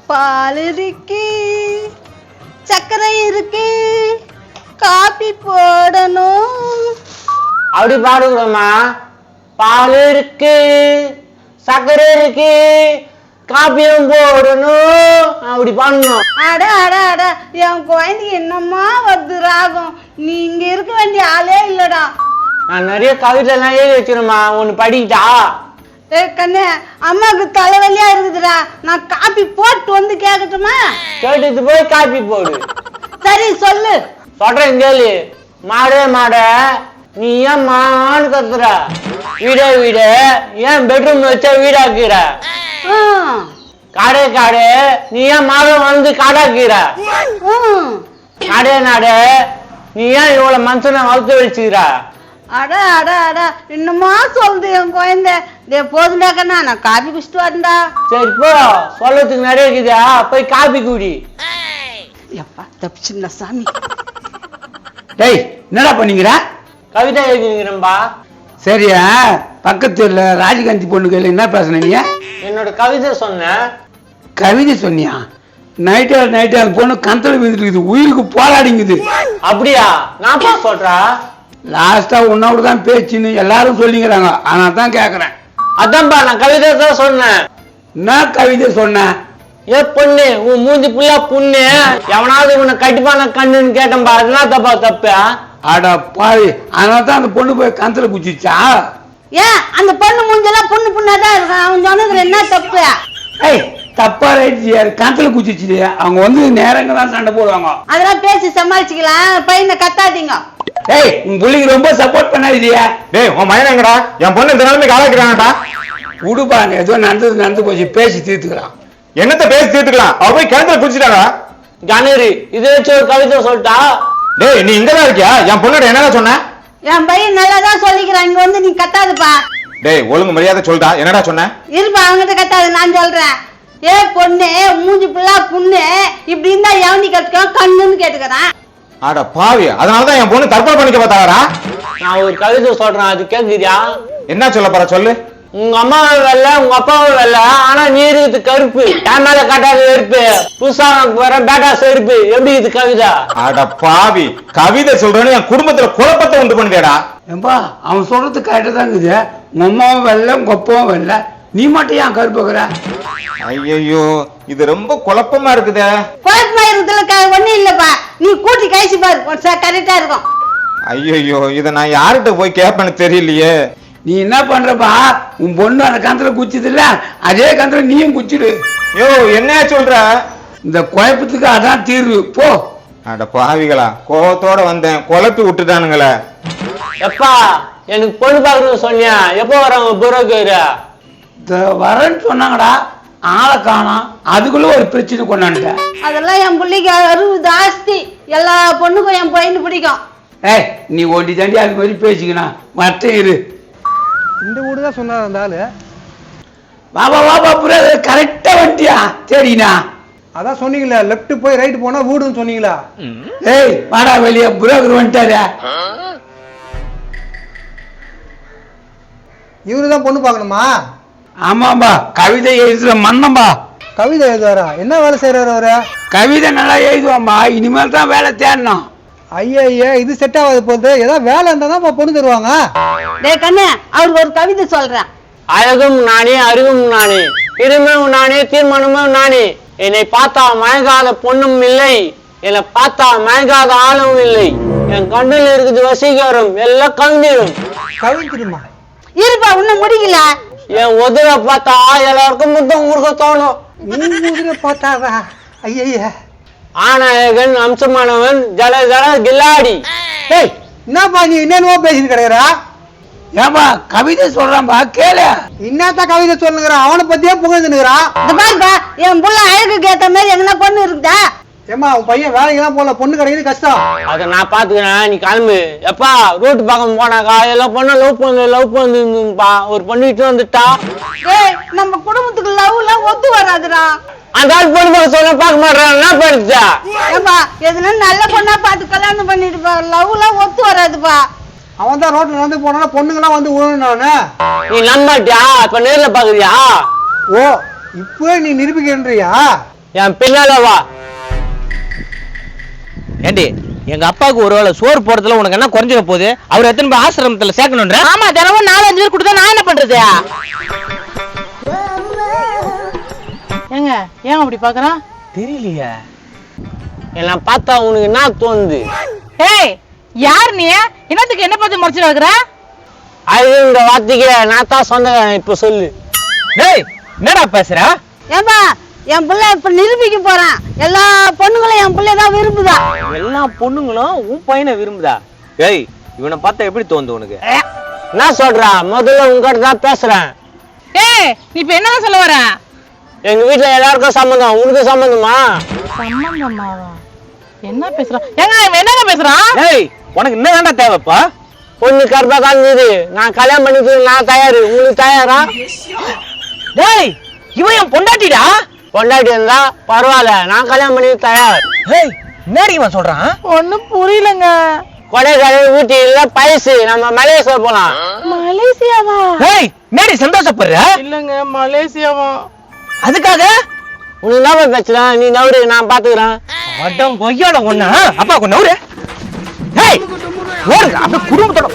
பால் இருக்கு, சர்க்கரை இருக்கு, காபி போடணும். அப்படி பாடுகிறோமா? பால் இருக்கு, சர்க்கரை இருக்கு, காப்பியும் போடணும், அப்படி பண்ணணும். அட அட அட, என் குழந்தைக்கு என்னம்மா வருது ராகம். நீ இங்க இருக்க வேண்டிய ஆளே இல்லடா. நான் நிறைய கவிதை எல்லாம் எழுதி வச்சிருமா, ஒண்ணு படிக்கிட்டா? கண்ணே, அம்மாவுக்கு தலைவலியா இருக்குதுடா. நான் காபி போட்டு வந்து கேட்கட்டுமா? கேட்டுட்டு போய் காப்பி போடு. சரி சொல்லு. சொல்றேன் கேளு. மாடே மாட, நீ ஏன் மான்னு கத்துற? வீடே வீடு, ஏன் பெட்ரூம் வச்ச வீடாக்குற? காடே காடே, நீ ஏன் மாதம் வந்து காடாக்குற? நாடே நாடே, நீ ஏன் இவ்வளவு மனுஷனை வளர்த்து வச்சுக்கிற? அட அட அட, இன்னுமா சொல்லுது என் குழந்தை. போதுண்டா கண்ணா, நான் காபி குடிச்சிட்டு வரேன்டா. சரி போ, சொல்லத்துக்கு நிறைய இருக்குதா, போய் காபி குடி. எப்பா தப்பிச்சுங்களா சாமி. டேய், என்னடா பண்ணீங்கிற? கவிதை எழுதிக்கிறேன்பா. சரியா, பக்கத்துல ராஜகாந்தி பொண்ணு கையில என்ன பேசுன நீ? என்னோட கவிதை சொன்னேன். கவிதை சொன்னியா? நைட்டு அந்த பொண்ணு கந்தல விழுந்துட்டு இருக்குது, உயிருக்கு போராடிங்குது. அப்படியா? நான் பா சொல்றா. லாஸ்டா உன்னோட தான் பேச்சுன்னு எல்லாரும் சொல்லிக்கிறாங்க, ஆனா தான் கேக்குறேன். அதான்பா, நான் கவிதை தான் சொன்னேன். என்ன கவிதை சொன்ன? ஏ பொண்ணு, உன் மூஞ்சி புள்ளா புண்ணு, எவனாவது உன்னை கட்டிப்பான கண்ணுன்னு கேட்டம்பா. அதெல்லாம் தப்பா தப்பா? அட பாவி, அதனால தான் அந்த பொண்ணு போய் கந்தல குச்சிச்சா? ஏன் அந்த பொண்ணு மூஞ்செல்லாம் புண்ணு புண்ணாதான் இருக்கும். அவன் சொன்னதுல என்ன தப்பு? ஏய், தப்பா ரைட்டு, கந்தல குச்சிச்சு. அவங்க வந்து நேரங்க தான் சண்டை போடுவாங்க. அதெல்லாம் பேசி சமாளிச்சுக்கலாம். பையனை கத்தாதீங்க. ஏய், உன் புள்ளிக்கு ரொம்ப சப்போர்ட் பண்ணாதீயா? டேய், உன் மயன் எங்கடா? என் பொண்ணு இந்த நிலைமைக்கு ஆளாக்குறாங்கடா. உடுப்பாங்க, ஏதோ நடந்து போச்சு, பேசி தீர்த்துக்கிறான். என்னத்த பேசி தீர்த்துக்கலாம்? அவ போய் கிணத்துல குடிச்சிட்டாங்க. கணேரி, இதை வச்சு ஒரு கவிதை சொல்லிட்டா? டேய், நீ இங்கதான் இருக்கியா? என் பொண்ணோட என்னடா சொன்ன? என் பையன் நல்லாதான் சொல்லிக்கிறான். இங்க வந்து நீ கத்தாதுப்பா. டேய், ஒழுங்கு மரியாதை சொல்லிட்டா. என்னடா சொன்ன? இருப்பா, அவங்ககிட்ட கத்தாது, நான் சொல்றேன். ஏ பொண்ணு, மூஞ்சி புள்ளா புண்ணு, இப்படி இருந்தா எவனி கத்துக்க கண்ணுன்னு கேட்டுக்கிறான். அட பாவி, அதனாலதான் என் பொண்ணு தற்கொலை பண்ணிக்க பார்த்தாரா? நான் ஒரு கவிதை சொல்றேன், அது கேட்குறியா? என்ன சொல்ல போற சொல்லு. உங்க அம்மாவும் வெள்ள, உங்க அப்பாவும் வெள்ள, ஆனா நீ இருக்குது கருப்பு. என் மேல காட்டாத வெறுப்பு, புதுசா வர பேட்டா செருப்பு. எப்படி இது கவிதை? அட பாவி, கவிதை சொல்றேன்னு என் குடும்பத்துல குழப்பத்தை உண்டு பண்ணுதேடா. ஏம்பா, அவன் சொல்றது கரெக்டா தான் இருக்குது. உங்க அம்மாவும் வெள்ள, உங்க அப்பாவும் வெள்ள, நீ மட்டும் ஏன் கருப்புக்கிற? ஐயோ, இது ரொம்ப குழப்பமா இருக்குதே. குழப்பமா இருக்குதுல ஒண்ணும் இல்லப்பா. நீ கூட்டி கழிச்சு பாரு, கரெக்டா இருக்கும். ஐயோ, இத நான் யார்கிட்ட போய் கேட்பேன்னு தெரியலையே. நீ என்ன பண்றப்பா, உன் பொண்ணு அந்த கந்தல குச்சிது இல்ல, அதே கந்தல நீயும் குச்சிடு. யோ, என்ன சொல்ற? இந்த குழப்பத்துக்கு அதான் தீர்வு, போ. அட பாவிகளா, கோவத்தோட வந்தேன், குழப்பி விட்டுட்டானுங்களே. எப்பா, எனக்கு பொண்ணு பாக்குறது சொன்னியா? எப்போ வராங்க புரோக்கரு? வரேன்னு சொன்னாங்கடா, ஆளை காணோம். அதுக்குள்ள ஒரு பிரச்சனை கொண்டாந்துட்டேன். அதெல்லாம் என் பிள்ளைக்கு அறிவு ஜாஸ்தி. எல்லா பொண்ணுக்கும் என் பையனு பிடிக்கும். ஏய், நீ ஓட்டி தாண்டி அது மாதிரி பேசிக்கணும். மட்டும் இரு. இந்த வீடு தான் சொன்னார் அந்த ஆளு. வாபா பிரதர், கரெக்டா வந்துட்டியா? சரிண்ணா. அதான் சொன்னீங்களா, லெஃப்ட் போய் ரைட் போனா வீடுன்னு சொன்னீங்களா? ஏய், வாடா வெளியே, புரோக்கர் வந்துட்டாரு. இவருதான் பொண்ணு பார்க்கணுமா? ஆமாம்பா, கவிதை எழுதுற மன்னம்பா. கவிதை எழுதுவாரா? என்ன வேலை செய்யறாரு அவரு? கவிதை நல்லா எழுதுவாம்பா, இனிமேல் தான் வேலை தேடணும். ஐயா, இது செட் ஆகாது போகுது. ஏதாவது வேலை இருந்தா தான் பொண்ணு தருவாங்க. டேய் கண்ணு, அவருக்கு ஒரு கவிதை சொல்றேன். அழகும் நானே, அறிவும் நானே, திரும்பவும் நானே, தீர்மானமும் நானே. என்னை பார்த்தா மயங்காத பொண்ணும் இல்லை, என்னை பார்த்தா மயங்காத ஆளும் இல்லை. என் கண்ணில் இருக்குது வசீகரம், எல்லாம் கவிஞரும். கவிஞருமா? இருப்பா, இன்னும் முடியல. என் உதவ பார்த்தா எல்லாருக்கும் முத்தம் கொடுக்க தோணும். நீங்க பார்த்தாவா? ஐயா, ஆநாயகன், அம்சமானவன், ஜல ஜல கில்லாடி. ஏய், என்னப்பா நீ என்னென்னவோ பேசிட்டு கிடைக்கிறா? ஏம்பா, கவிதை சொல்றான்பா, கேளு. என்னத்தான் கவிதை சொல்லுங்கிறா? அவனை பத்தியே புகழ்ந்துனுக்குறான். இந்த பாருப்பா, என் புள்ள அழகுக்கு ஏத்த மாதிரி எங்கன்னா பொண்ணு இருக்குதா? ஏமா, உன் பையன் வேலைக்கெல்லாம் போல, பொண்ணு கிடைக்கிறது கஷ்டம். அதை நான் பாத்துக்கிறேன், நீ கிளம்பு. எப்பா, ரோட்டு பக்கம் போனாக்கா எல்லாம் பொண்ணு லவ் பண்ணுப்பா. ஒரு பொண்ணு விட்டு வந்துட்டா. ஏய், நம்ம குடும்பத்துக்கு லவ்லாம் ஒத்து வராதுடா. அந்த ஆள் பொண்ணு பார்க்க சொல்ல பார்க்க மாட்டேன். என்ன பண்ணுச்சா? ஏப்பா, எதுனா நல்ல பொண்ணா பார்த்து கல்யாணம் பண்ணிட்டுப்பா. லவ்லாம் ஒத்து வராதுப்பா. அவன் தான் ரோட்ல நடந்து போனா பொண்ணுங்கெல்லாம் வந்து விழணும். நானு நீ நம்பாட்டியா? இப்ப நேர்ல பாக்குறியா? ஓ, இப்போ நீ நிரூபிக்கின்றியா? என் பின்னால வா. ஏண்டி எங்க அப்பாவுக்கு ஒருவேளை சோறு போறதுல உனக்கு என்ன குறைஞ்சிட போகுது? அவர் எத்தனை பேர் ஆசிரமத்துல சேர்க்கணும்ன்ற? ஆமா, தினமும் 4-5 பேர் கொடுத்தா நான் என்ன பண்றது? ஏங்க ஏன் அப்படி பாக்குறான்? தெரியலையே. என்னை பார்த்தா உனக்கு என்ன தோணுது? ஏய், யார் நீ? என்னத்துக்கு என்ன பார்த்து முறைச்சு வைக்கிற? அழுகுன்ற வார்த்தைக்கு நான் தான் சொந்தக்காரன். இப்ப சொல்லு. டேய் என்னடா பேசுற? ஏன்பா, என் பிள்ளை இப்ப நிரூபிக்க போறான். எல்லா பொண்ணுங்களும் என் பிள்ளை தான் விரும்புதா. எல்லா பொண்ணுங்களும் உன் பையனை விரும்புதா? ஏய் இவனை பார்த்தா எப்படி தோணுது உனக்கு? என்ன சொல்றா? முதல்ல உங்ககிட்ட தான் பேசுறேன். ஏய், நீ இப்ப என்னதான் சொல்ல வர? எங்க வீட்டுல எல்லாருக்கும் சம்மந்தம், உனக்கு சம்மந்தமா? சம்பந்தமாவா? என்ன பேசுறான்? ஏங்க இவன் என்னங்க பேசுறான்? ஏய் உனக்கு என்ன வேண்டாம் தேவைப்பா? பொண்ணு கருப்பா காமிச்சது, நான் கல்யாணம் பண்ணிட்டு நான் தயாரு. உங்களுக்கு தயாரா? டேய் இவன் என் பொண்டாட்டிடா. பொண்டாட்டி இருந்தா பரவாயில்ல, நான் கல்யாணம் பண்ணி தயார். ஏய் என்னடி இவன் சொல்றான்? ஒண்ணும் புரியலங்க. கொடைக்கானல் ஊட்டி இல்ல பைசு, நம்ம மலேசியா போலாம். மலேசியாவா? ஏய் என்னடி சந்தோஷப்படுற? இல்லங்க, மலேசியாவா? அதுக்காக உனக்கு என்ன பிரச்சனை? நீ நவரு, நான் பாத்துக்கிறேன். அடம் கொய்யாட ஒண்ணா அப்பா கொண்டு நவுரு. ஏய் ஓடுங்க, அப்ப குடும்பத்தோட